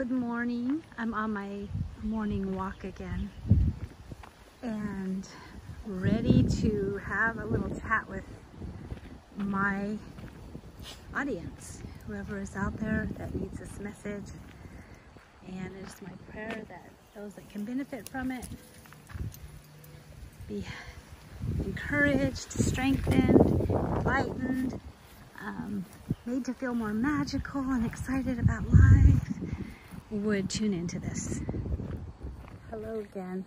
Good morning. I'm on my morning walk again and ready to have a little chat with my audience, whoever is out there that needs this message. And it is my prayer that those that can benefit from it be encouraged, strengthened, enlightened, made to feel more magical and excited about life, would tune into this. Hello again.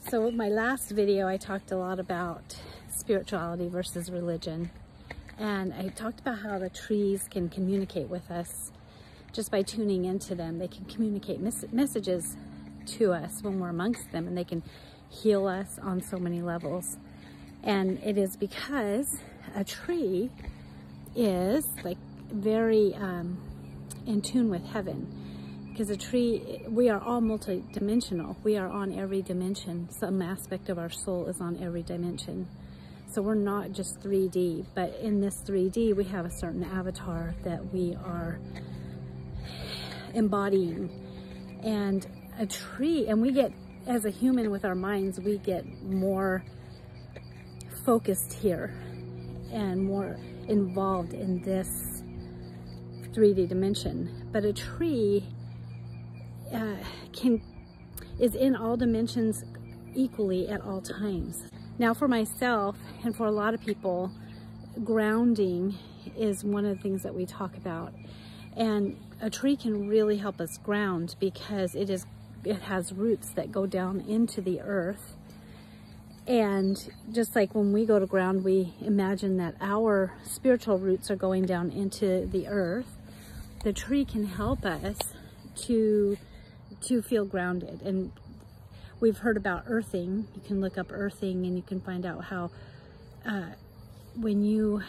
So with my last video, I talked a lot about spirituality versus religion. And I talked about how the trees can communicate with us just by tuning into them. They can communicate messages to us when we're amongst them, and they can heal us on so many levels. And it is because a tree is like very in tune with heaven. Because a tree, we are all multidimensional. We are on every dimension. Some aspect of our soul is on every dimension. So we're not just 3D, but in this 3D, we have a certain avatar that we are embodying. And a tree, and we get, as a human with our minds, we get more focused here and more involved in this 3D dimension. But a tree is in all dimensions equally at all times. Now for myself and for a lot of people, grounding is one of the things that we talk about. And a tree can really help us ground because it has roots that go down into the earth. And just like when we go to ground, we imagine that our spiritual roots are going down into the earth. The tree can help us to feel grounded. And we've heard about earthing. You can look up earthing and you can find out how when you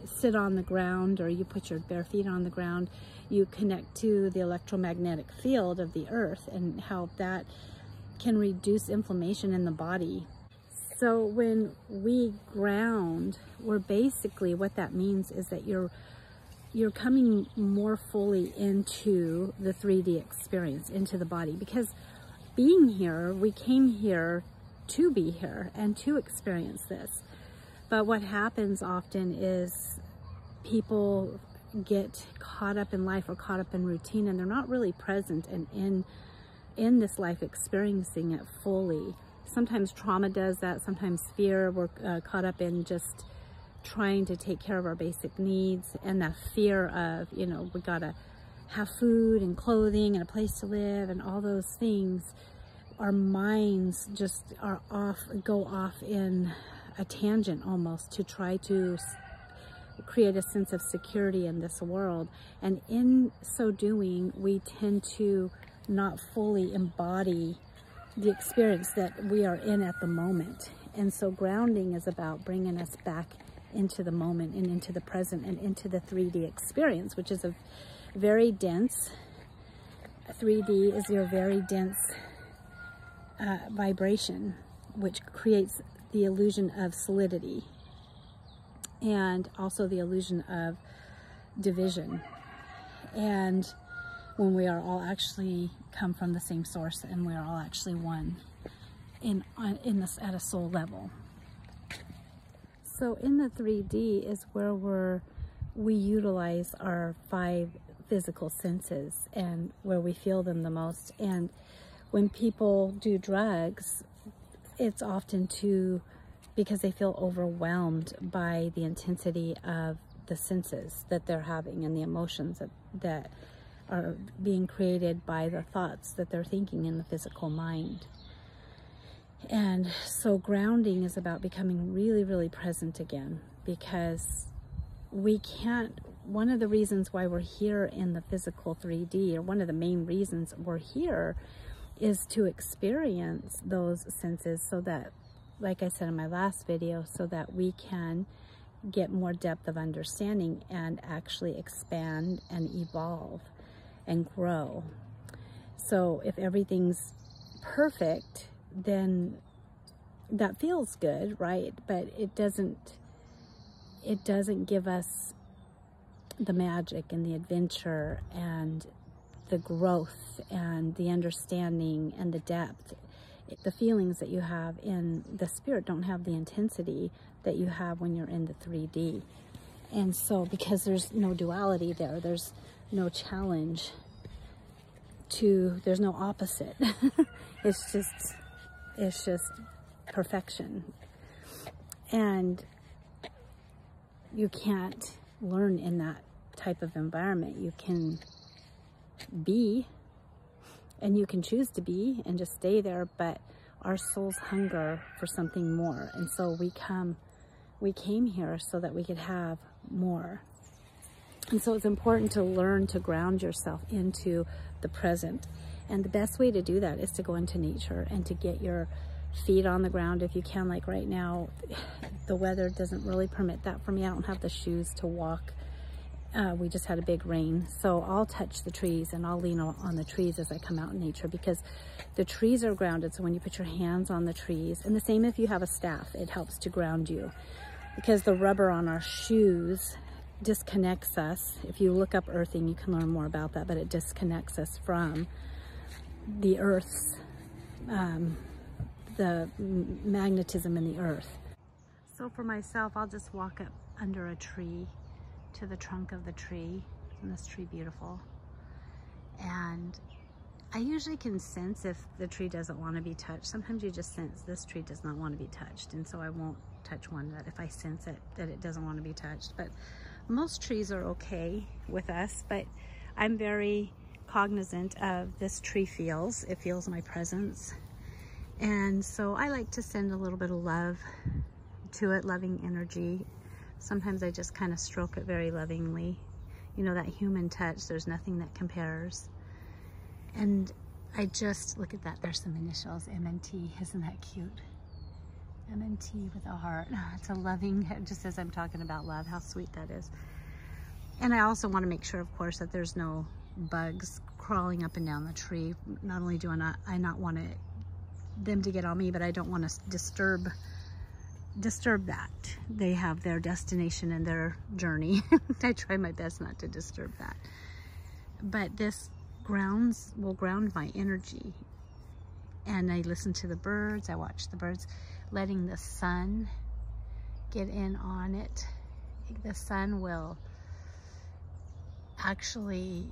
sit on the ground or you put your bare feet on the ground, you connect to the electromagnetic field of the earth and how that can reduce inflammation in the body. So when we ground, we're basically, what that means is that you're coming more fully into the 3D experience, into the body. Because being here, we came here to be here and to experience this. But what happens often is people get caught up in life or caught up in routine, and they're not really present and in this life experiencing it fully. Sometimes trauma does that, sometimes fear. We're caught up in just trying to take care of our basic needs, and that fear of, you know, we gotta have food and clothing and a place to live and all those things. Our minds just go off in a tangent almost to try to create a sense of security in this world. And in so doing, we tend to not fully embody the experience that we are in at the moment. And so grounding is about bringing us back into the moment and into the present and into the 3D experience, which is a very dense, 3D is your very dense vibration, which creates the illusion of solidity and also the illusion of division. And when we are all actually come from the same source and we are all actually one at a soul level. So in the 3D is where we utilize our 5 physical senses and where we feel them the most. And when people do drugs, it's often because they feel overwhelmed by the intensity of the senses that they're having and the emotions that are being created by the thoughts that they're thinking in the physical mind. And so grounding is about becoming really, really present again, because one of the reasons why we're here in the physical 3D, or one of the main reasons we're here, is to experience those senses so that, like I said in my last video, so that we can get more depth of understanding and actually expand and evolve and grow. So if everything's perfect, then that feels good, right? But it doesn't give us the magic and the adventure and the growth and the understanding and the depth. The feelings that you have in the spirit don't have the intensity that you have when you're in the 3D. And so, because there's no duality there, there's no challenge there's no opposite. It's just perfection. And you can't learn in that type of environment. You can be, and you can choose to be and just stay there, but our souls hunger for something more. And so we came here so that we could have more. And so it's important to learn to ground yourself into the present. And the best way to do that is to go into nature and to get your feet on the ground if you can. Like right now, the weather doesn't really permit that for me. I don't have the shoes to walk. We just had a big rain. So I'll touch the trees and I'll lean on the trees as I come out in nature, because the trees are grounded. So when you put your hands on the trees, and the same if you have a staff, it helps to ground you, because the rubber on our shoes disconnects us. If you look up earthing, you can learn more about that, but it disconnects us from the earth's, the magnetism in the earth. So for myself, I'll just walk up under a tree to the trunk of the tree. Isn't this tree beautiful? And I usually can sense if the tree doesn't want to be touched. Sometimes you just sense this tree does not want to be touched, and so I won't touch one that if I sense that it doesn't want to be touched. But most trees are okay with us, but I'm very cognizant of this tree feels. It feels my presence. And so I like to send a little bit of love to it, loving energy. Sometimes I just kind of stroke it very lovingly. You know, that human touch, there's nothing that compares. And I just, look at that, there's some initials, MNT, isn't that cute? MNT with a heart. It's a loving, just as I'm talking about love, how sweet that is. And I also want to make sure, of course, that there's no bugs crawling up and down the tree. Not only do I not want them to get on me, but I don't want to disturb that. They have their destination and their journey. I try my best not to disturb that. But this will ground my energy. And I listen to the birds, I watch the birds, letting the sun get in on it. The sun will actually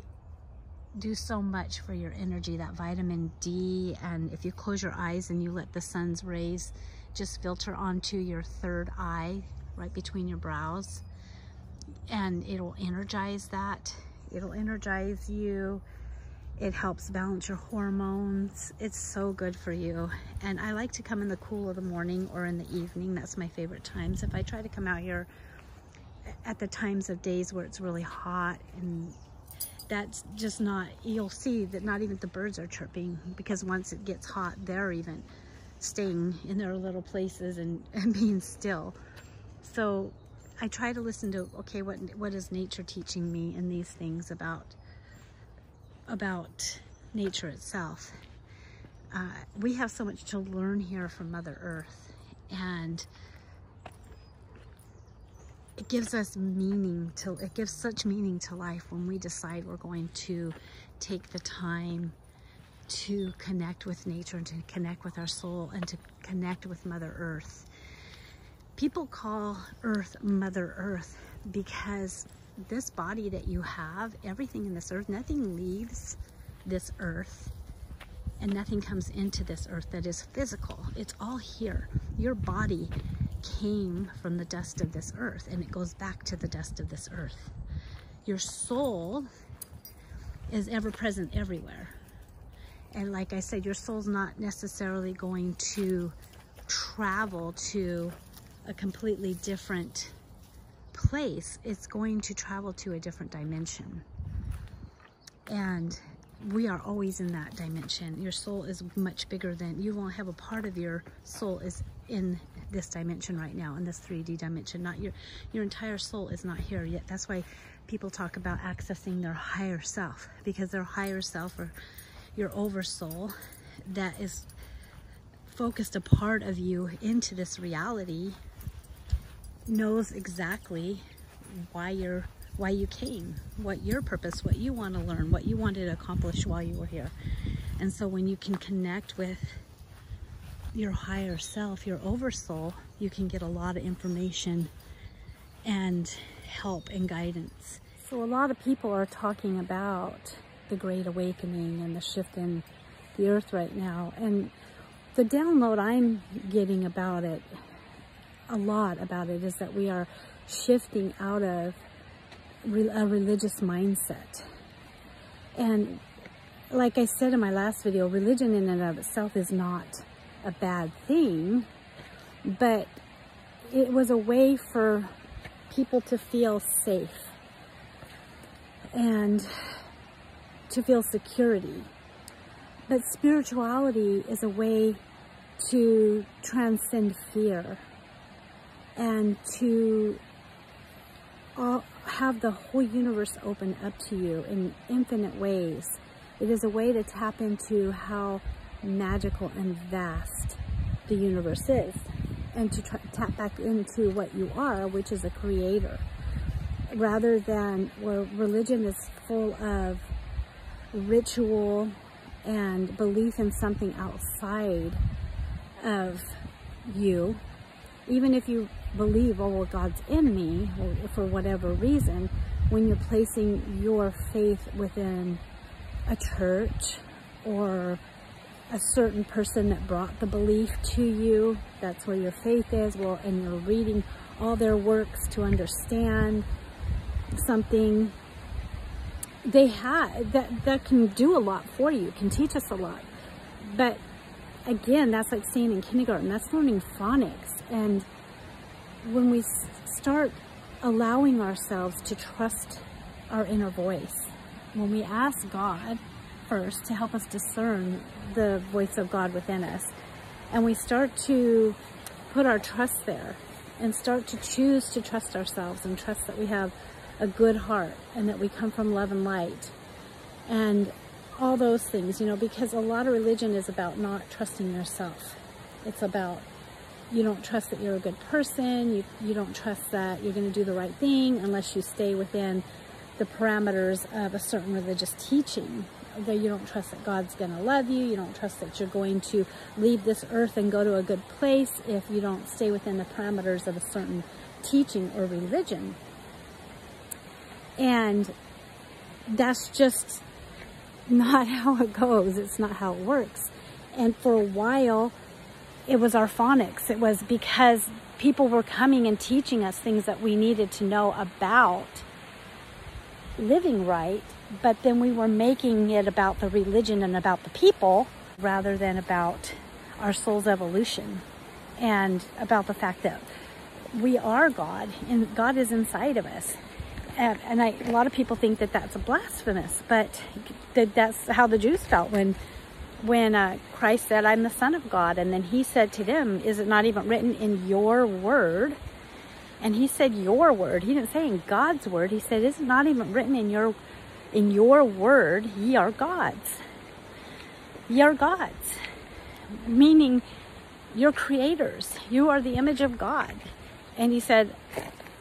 do so much for your energy, that vitamin D. And if you close your eyes and you let the sun's rays just filter onto your third eye, right between your brows, and it'll energize that. It'll energize you. It helps balance your hormones. It's so good for you. And I like to come in the cool of the morning or in the evening. That's my favorite times. If I try to come out here at the times of days where it's really hot, and that's just not, you'll see that not even the birds are chirping, because once it gets hot, they're even staying in their little places and being still. So I try to listen to, okay, what is nature teaching me in these things about nature itself. We have so much to learn here from Mother Earth, and it gives us meaning it gives such meaning to life when we decide we're going to take the time to connect with nature and to connect with our soul and to connect with Mother Earth. People call Earth Mother Earth because this body that you have, everything in this earth, nothing leaves this earth and nothing comes into this earth that is physical. It's all here. Your body came from the dust of this earth, and it goes back to the dust of this earth. Your soul is ever present everywhere. And like I said, your soul's not necessarily going to travel to a completely different place. It's going to travel to a different dimension. And we are always in that dimension. Your soul is much bigger than, you won't have a part of your soul is in this dimension right now, in this 3D dimension. Not your entire soul is not here yet. That's why people talk about accessing their higher self, because their higher self, or your oversoul, that is focused a part of you into this reality, knows exactly why you're why you came, what your purpose, what you want to learn, what you wanted to accomplish while you were here. And so when you can connect with your higher self, your oversoul, you can get a lot of information and help and guidance. So a lot of people are talking about the Great Awakening and the shift in the earth right now. And the download I'm getting about it, a lot about it, is that we are shifting out of a religious mindset. And like I said in my last video, religion in and of itself is not a bad thing, but it was a way for people to feel safe and to feel security. But spirituality is a way to transcend fear and to have the whole universe open up to you in infinite ways. It is a way to tap into how magical and vast the universe is, and to tap back into what you are, which is a creator, rather than where religion is full of ritual and belief in something outside of you. Even if you believe, oh, well, God's in me, or for whatever reason, when you're placing your faith within a church or a certain person that brought the belief to you, that's where your faith is. Well, and you're reading all their works to understand something, they have that can do a lot for you, can teach us a lot. But again, that's like saying in kindergarten, that's learning phonics. And when we start allowing ourselves to trust our inner voice, when we ask God first to help us discern the voice of God within us, and we start to put our trust there and start to choose to trust ourselves and trust that we have a good heart and that we come from love and light and all those things, you know, because a lot of religion is about not trusting yourself. It's about, you don't trust that you're a good person. You don't trust that you're going to do the right thing unless you stay within the parameters of a certain religious teaching. That you don't trust that God's going to love you. You don't trust that you're going to leave this earth and go to a good place if you don't stay within the parameters of a certain teaching or religion. And that's just not how it goes. It's not how it works. And for a while, it was our phonics. It was because people were coming and teaching us things that we needed to know about living right, but then we were making it about the religion and about the people rather than about our soul's evolution and about the fact that we are God and God is inside of us. And a lot of people think that that's blasphemous, but that's how the Jews felt when Christ said, I'm the Son of God. And then he said to them, is it not even written in your word? And he said your word. He didn't say in God's word. He said, is it not even written in your word? Ye are gods. Ye are gods. Meaning you're creators. You are the image of God. And he said,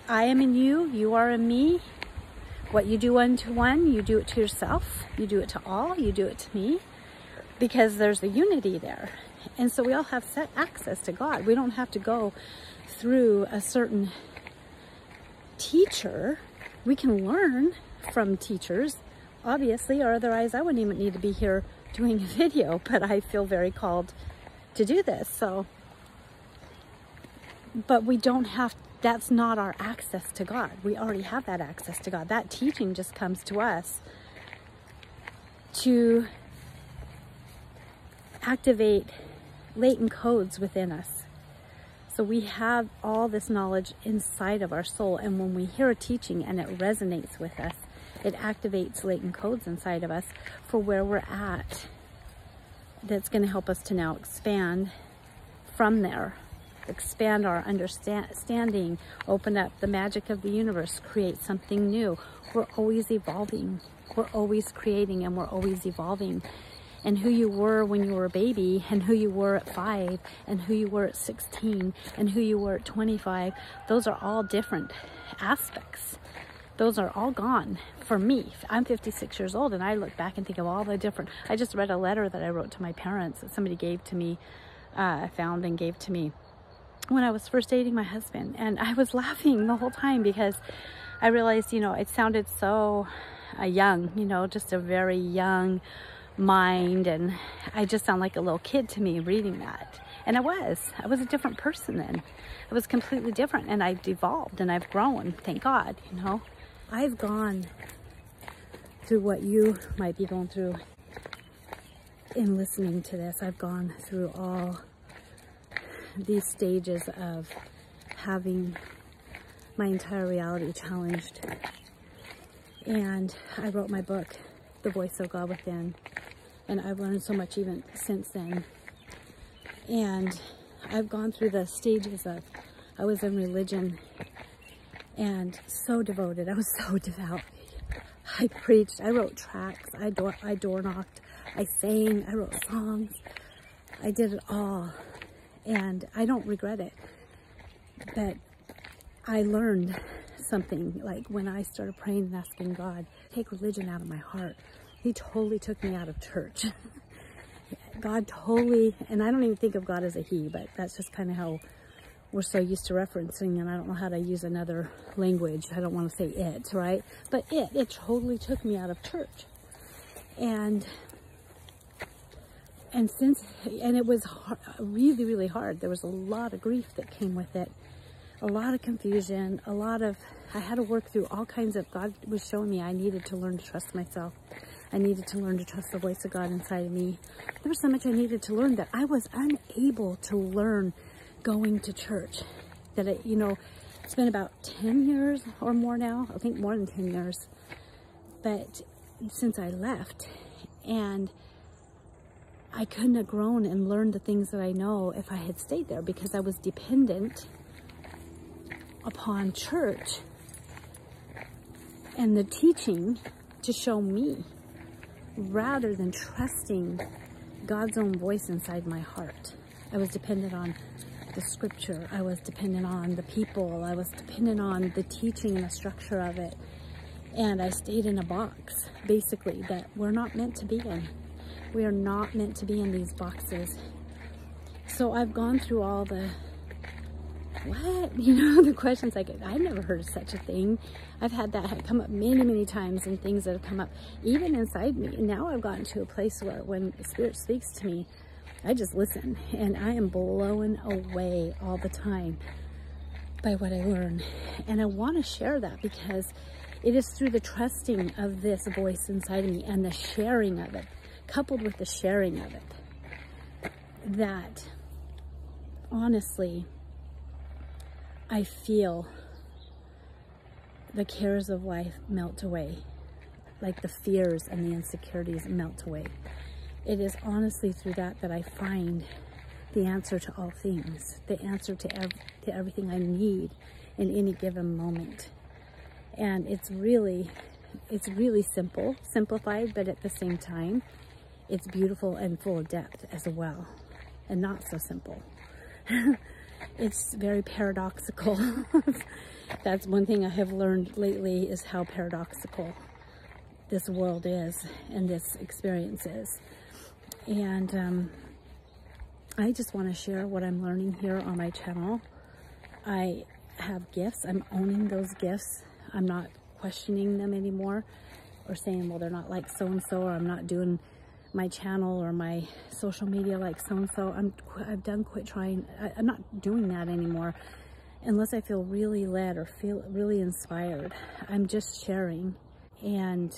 I am in you, you are in me. What you do unto one, you do it to yourself. You do it to all, you do it to me. Because there's a unity there. And so we all have set access to God. We don't have to go through a certain teacher. We can learn from teachers, obviously, or otherwise I wouldn't even need to be here doing a video, but I feel very called to do this. So, but we don't have, that's not our access to God. We already have that access to God. That teaching just comes to us to activate latent codes within us. So we have all this knowledge inside of our soul, and when we hear a teaching and it resonates with us, it activates latent codes inside of us for where we're at. That's going to help us to now expand from there. Expand our understanding, open up the magic of the universe, create something new. We're always evolving. We're always creating, and we're always evolving. And who you were when you were a baby, and who you were at 5, and who you were at 16, and who you were at 25, those are all different aspects. those are all gone for me. I'm 56 years old, and I look back and think of all the different, I just read a letter that I wrote to my parents that somebody gave to me, found and gave to me when I was first dating my husband. And I was laughing the whole time because I realized, you know, it sounded so young, you know, just a very young mind, and I just sound like a little kid to me reading that. And I was a different person then. I was completely different, and I've evolved and I've grown, thank God, you know. I've gone through what you might be going through in listening to this. I've gone through all these stages of having my entire reality challenged. And I wrote my book, The Voice of God Within, and I've learned so much even since then. And I've gone through the stages of, I was in religion and so devoted. I was so devout. I preached, I wrote tracts, I door knocked, I sang, I wrote songs. I did it all, and I don't regret it. But I learned something, like when I started praying and asking God, take religion out of my heart. He totally took me out of church. God totally, and I don't even think of God as a he, but that's just kind of how we're so used to referencing, and I don't know how to use another language. I don't want to say it, right? But it totally took me out of church. And it was hard, really, really hard. There was a lot of grief that came with it, a lot of confusion, I had to work through all kinds of, God was showing me I needed to learn to trust myself. I needed to learn to trust the voice of God inside of me. There was so much I needed to learn that I was unable to learn going to church. That you know, it's been about 10 years or more now. I think more than 10 years. But since I left, and I couldn't have grown and learned the things that I know if I had stayed there, because I was dependent upon church and the teaching to show me, rather than trusting God's own voice inside my heart. I was dependent on the scripture. I was dependent on the people. I was dependent on the teaching and the structure of it. And I stayed in a box, basically, that we're not meant to be in. We are not meant to be in these boxes. So I've gone through all the, what? You know, the questions like, I've never heard of such a thing. I've had that come up many, many times, and things that have come up even inside me. And now I've gotten to a place where when the Spirit speaks to me, I just listen, and I am blown away all the time by what I learn. And I want to share that because it is through the trusting of this voice inside of me and the sharing of it, coupled with the sharing of it, that honestly, I feel the cares of life melt away, like the fears and the insecurities melt away. It is honestly through that that I find the answer to all things, the answer to everything I need in any given moment. And it's really simplified, but at the same time, it's beautiful and full of depth as well, and not so simple. It's very paradoxical. That's one thing I have learned lately, is how paradoxical this world is and this experience is. And I just want to share what I'm learning here on my channel. I have gifts. I'm owning those gifts. I'm not questioning them anymore or saying, well, they're not like so-and-so, or I'm not doing my channel or my social media like so-and-so. I've done quit trying. I'm not doing that anymore unless I feel really led or feel really inspired. I'm just sharing, and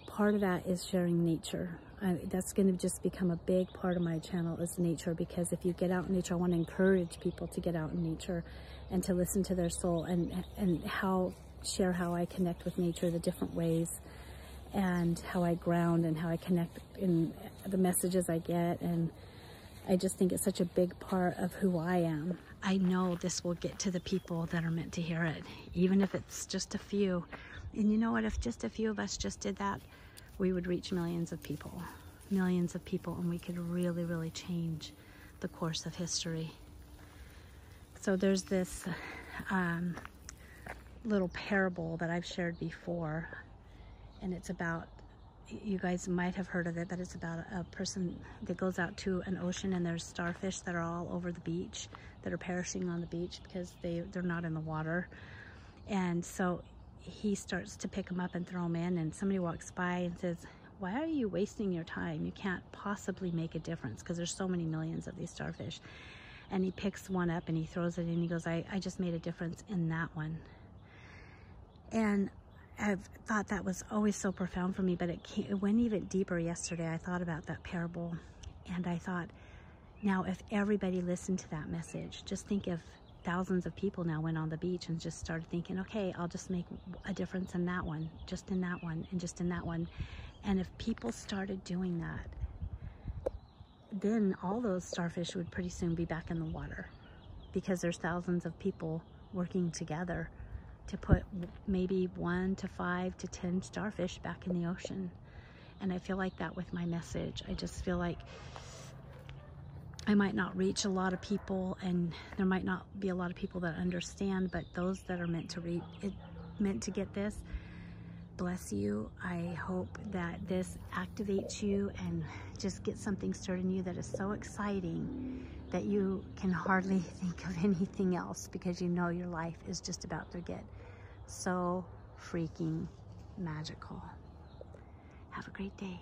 part of that is sharing nature. That's going to just become a big part of my channel, is nature, because if you get out in nature, I want to encourage people to get out in nature and to listen to their soul, and share how I connect with nature, the different ways, and how I ground and how I connect in the messages I get. And I just think it's such a big part of who I am. I know this will get to the people that are meant to hear it, even if it's just a few. And you know what? If just a few of us just did that, we would reach millions of people, and we could really, really change the course of history. So there's this little parable that I've shared before, and it's about, you guys might have heard of it, but it's about a person that goes out to an ocean and there's starfish that are all over the beach that are perishing on the beach because they're not in the water. And so he starts to pick them up and throw them in, and somebody walks by and says, why are you wasting your time? You can't possibly make a difference because there's so many millions of these starfish. And he picks one up and he throws it in. He goes, I just made a difference in that one. And I've thought that was always so profound for me, but it went even deeper yesterday. I thought about that parable, and I thought, now if everybody listened to that message, just think if thousands of people now went on the beach and just started thinking, okay, I'll just make a difference in that one, just in that one, and just in that one. And if people started doing that, then all those starfish would pretty soon be back in the water, because there's thousands of people working together to put maybe 1 to 5 to 10 starfish back in the ocean. And I feel like that with my message. I just feel like I might not reach a lot of people, and there might not be a lot of people that understand, but those that are meant to get this, bless you. I hope that this activates you and just gets something stirred in you that is so exciting that you can hardly think of anything else, because you know your life is just about to get so freaking magical. Have a great day.